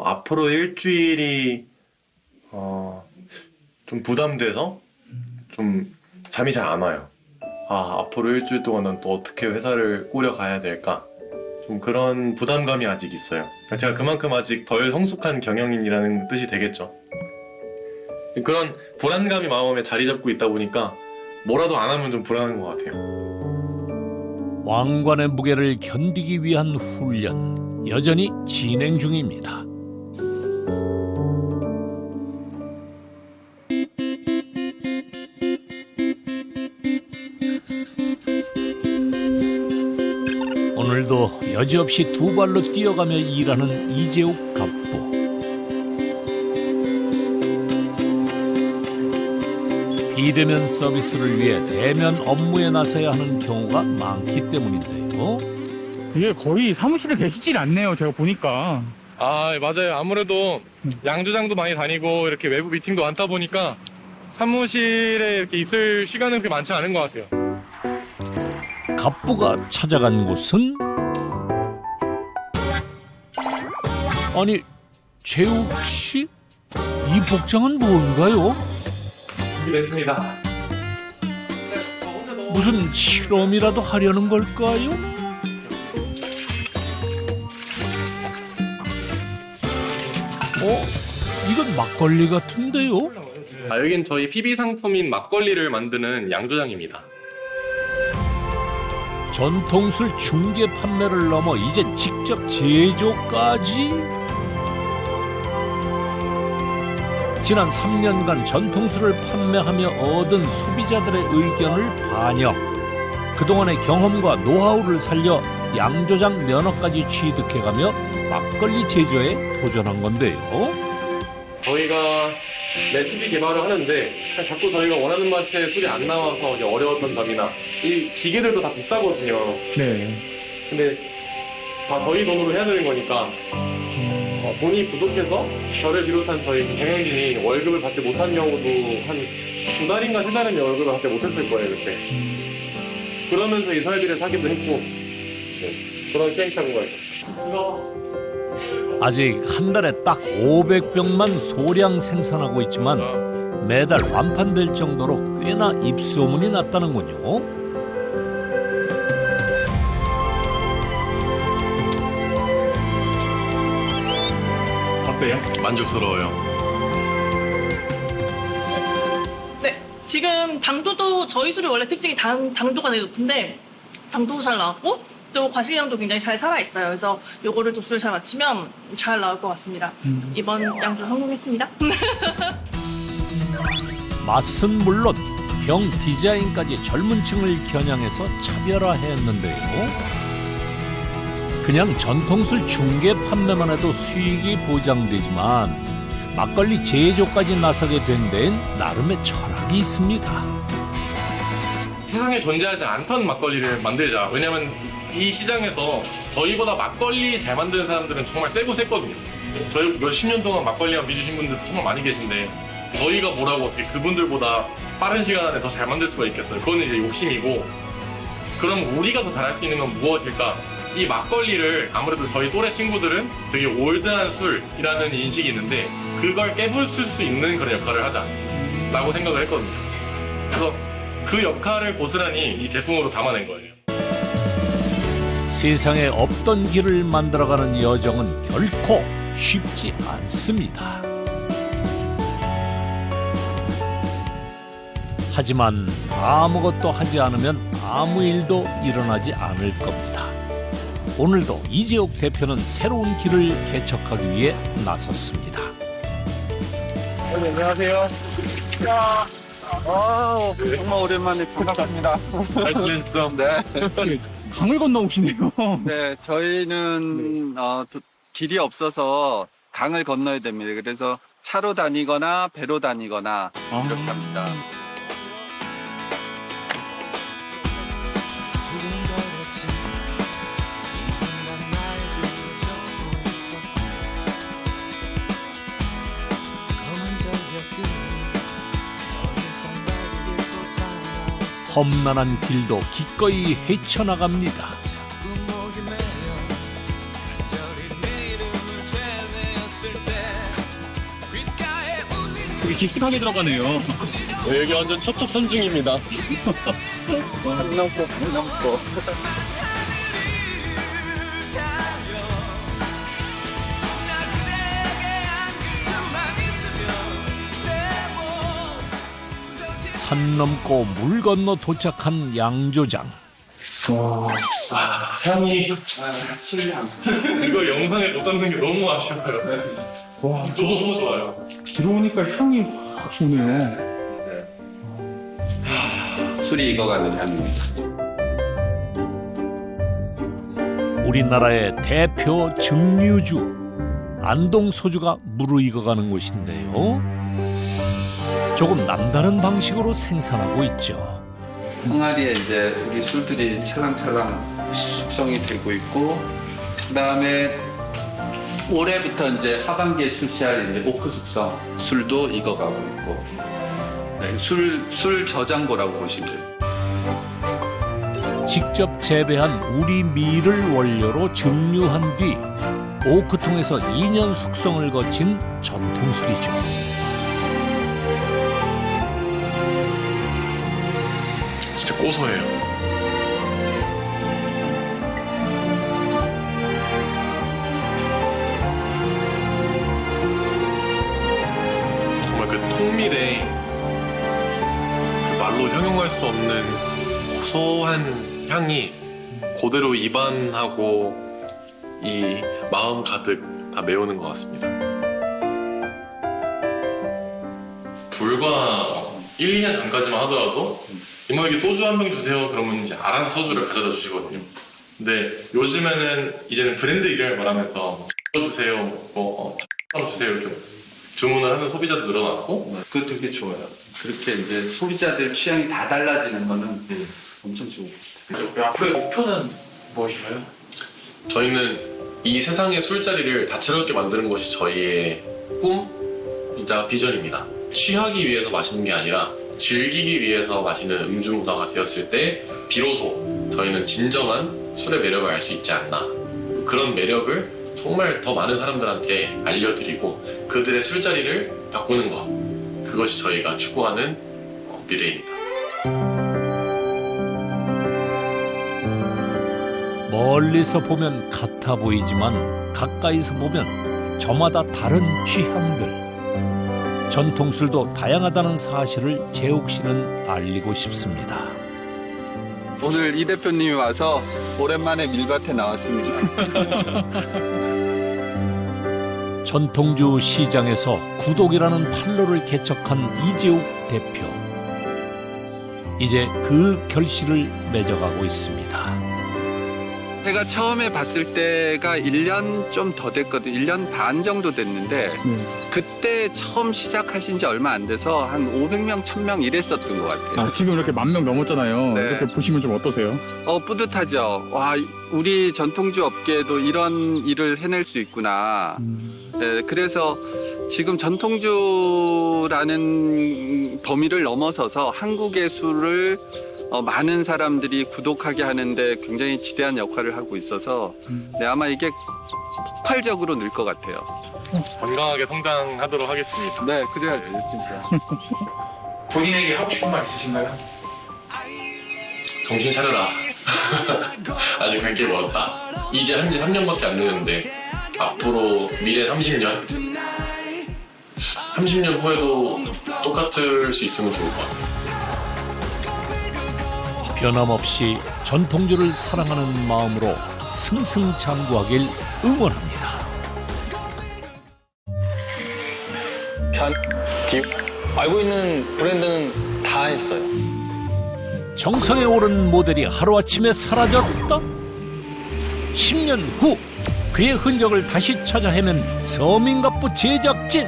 앞으로 일주일이 좀 부담돼서 좀 잠이 잘 안 와요. 앞으로 일주일 동안 난 또 어떻게 회사를 꾸려가야 될까? 좀 그런 부담감이 아직 있어요. 제가 그만큼 아직 덜 성숙한 경영인이라는 뜻이 되겠죠. 그런 불안감이 마음에 자리 잡고 있다 보니까 뭐라도 안 하면 좀 불안한 것 같아요. 왕관의 무게를 견디기 위한 훈련 여전히 진행 중입니다. 오늘도 여지없이 두 발로 뛰어가며 일하는 이재욱 갑부. 비대면 서비스를 위해 대면 업무에 나서야 하는 경우가 많기 때문인데요. 이게 거의 사무실에 계시질 않네요. 제가 보니까. 맞아요. 아무래도 양조장도 많이 다니고 이렇게 외부 미팅도 많다 보니까 사무실에 이렇게 있을 시간은 그렇게 많지 않은 것 같아요. 갑부가 찾아간 곳은 아니 재욱 씨? 이 복장은 뭔가요? 준비됐습니다. 무슨 실험이라도 하려는 걸까요? 이건 막걸리 같은데요? 여긴 저희 PB 상품인 막걸리를 만드는 양조장입니다. 전통술 중개 판매를 넘어 이제 직접 제조까지? 지난 3년간 전통술을 판매하며 얻은 소비자들의 의견을 반영. 그동안의 경험과 노하우를 살려 양조장 면허까지 취득해가며 막걸리 제조에 도전한 건데요. 저희가 레시피 개발을 하는데 자꾸 저희가 원하는 맛의 술이 안 나와서 이제 어려웠던 점이나 이 기계들도 다 비싸거든요. 네. 근데 다 저희 돈으로 해야 되는 거니까 돈이 부족해서 저를 비롯한 저희 경영진이 월급을 받지 못한 경우도 한 2달인가 3달은 월급을 받지 못했을 거예요 그때. 그러면서 이 설비를 사기도 했고 그런 시행착오가 아직 한 달에 딱 500병만 소량 생산하고 있지만 매달 완판될 정도로 꽤나 입소문이 났다는군요. 어때요? 만족스러워요. 네, 지금 당도도 저희 술이 원래 특징이 당도가 되게 높은데 당도도 잘 나왔고 또 과실량도 굉장히 잘 살아있어요. 그래서 요거를 도수를 잘 맞추면 잘 나올 것 같습니다. 이번 양주 성공했습니다. 맛은 물론 병 디자인까지 젊은 층을 겨냥해서 차별화했는데요. 그냥 전통술 중개 판매만 해도 수익이 보장되지만 막걸리 제조까지 나서게 된 데엔 나름의 철학이 있습니다. 세상에 존재하지 않던 막걸리를 만들자. 왜냐면 이 시장에서 저희보다 막걸리 잘 만드는 사람들은 정말 세고 셌거든요. 저희 몇십 년 동안 막걸리만 믿으신 분들 정말 많이 계신데 저희가 뭐라고 어떻게 그분들보다 빠른 시간 안에 더 잘 만들 수가 있겠어요. 그거는 이제 욕심이고, 그럼 우리가 더 잘할 수 있는 건 무엇일까? 이 막걸리를 아무래도 저희 또래 친구들은 되게 올드한 술이라는 인식이 있는데 그걸 깨부술 수 있는 그런 역할을 하자라고 생각을 했거든요. 그래서 그 역할을 고스란히 이 제품으로 담아낸 거예요. 세상에 없던 길을 만들어가는 여정은 결코 쉽지 않습니다. 하지만 아무것도 하지 않으면 아무 일도 일어나지 않을 겁니다. 오늘도 이재옥 대표는 새로운 길을 개척하기 위해 나섰습니다. 안녕하세요. 정말 오랜만에 반갑습니다. 잘 지냈어? 네. 강을 건너오시네요. 네, 저희는 길이 없어서 강을 건너야 됩니다. 그래서 차로 다니거나 배로 다니거나 이렇게 합니다. 험난한 길도 기꺼이 헤쳐나갑니다. 되게 깊숙하게 들어가네요. 여기 완전 첩첩산중입니다. 안 넘고. 산 넘고 물 건너 도착한 양조장. 향이 이거 영상에 못 담는 게 너무 아쉬워요. 와, 너무 좋아요. 들어오니까 향이 확 오네요. 술이 익어가는 향입니다. 우리나라의 대표 증류주 안동 소주가 무르익어가는 곳인데요. 조금 남다른 방식으로 생산하고 있죠. 항아리에 이제 우리 술들이 찰랑찰랑 숙성이 되고 있고, 그다음에 올해부터 이제 하반기에 출시할 이제 오크 숙성 술도 익어가고 있고, 네, 술 저장고라고 보시면 돼요. 직접 재배한 우리 밀을 원료로 증류한 뒤 오크통에서 2년 숙성을 거친 전통술이죠. 진짜 고소해요. 정말 그 통밀의 그 말로 형용할 수 없는 고소한 향이 그대로 입안하고 이 마음 가득 다 메우는 것 같습니다. 불과 1, 2년 전까지만 하더라도 이모에게 소주 한 병 주세요 그러면 이제 알아서 소주를 가져다 주시거든요. 근데 요즘에는 이제는 브랜드 이름을 말하면서 주세요, 주세요 이렇게 주문을 하는 소비자도 늘어났고, 그거 되게 좋아요. 그렇게 이제 소비자들 취향이 다 달라지는 거는 엄청 좋은 것 같아요. 앞으로의 목표는 무엇인가요? 저희는 이 세상의 술자리를 다채롭게 만드는 것이 저희의 꿈이자 비전입니다. 취하기 위해서 마시는 게 아니라 즐기기 위해서 마시는 음주 문화가 되었을 때 비로소 저희는 진정한 술의 매력을 알 수 있지 않나. 그런 매력을 정말 더 많은 사람들한테 알려드리고 그들의 술자리를 바꾸는 것, 그것이 저희가 추구하는 미래입니다. 멀리서 보면 같아 보이지만 가까이서 보면 저마다 다른 취향들. 전통술도 다양하다는 사실을 재욱 씨는 알리고 싶습니다. 오늘 이 대표님이 와서 오랜만에 밀밭에 나왔습니다. 전통주 시장에서 구독이라는 판로를 개척한 이재욱 대표. 이제 그 결실을 맺어가고 있습니다. 제가 처음에 봤을 때가 1년 좀 더 됐거든요. 1년 반 정도 됐는데 그때 처음 시작하신 지 얼마 안 돼서 한 500명, 1000명 이랬었던 것 같아요. 아, 지금 이렇게 10,000명 넘었잖아요. 네. 이렇게 보시면 좀 어떠세요? 뿌듯하죠. 와, 우리 전통주 업계에도 이런 일을 해낼 수 있구나. 네, 그래서 지금 전통주라는 범위를 넘어서서 한국의 술을 많은 사람들이 구독하게 하는데 굉장히 지대한 역할을 하고 있어서 네, 아마 이게 폭발적으로 늘 것 같아요. 건강하게 성장하도록 하겠습니다. 네, 그래야죠, 진짜. 본인에게 하고 싶은 말 있으신가요? 정신 차려라. 아직 갈 길 멀었다. 이제 한지 3년밖에 안 되는데 앞으로 미래 30년 30년 후에도 똑같을 수 있으면 좋을 것 같아요. 변함없이 전통주를 사랑하는 마음으로 승승장구하길 응원합니다. 알고 있는 브랜드는 다 했어요. 정상에 오른 모델이 하루아침에 사라졌다? 10년 후 그의 흔적을 다시 찾아 헤맨 서민갑부 제작진.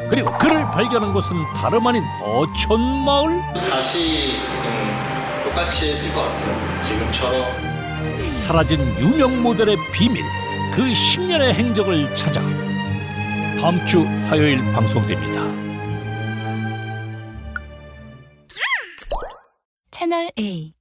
그리고 그를 발견한 곳은 다름 아닌 어촌마을. 다시 똑같이 했을 것 같아요. 지금처럼. 사라진 유명 모델의 비밀, 그 10년의 행적을 찾아 다음 주 화요일 방송됩니다. 채널 A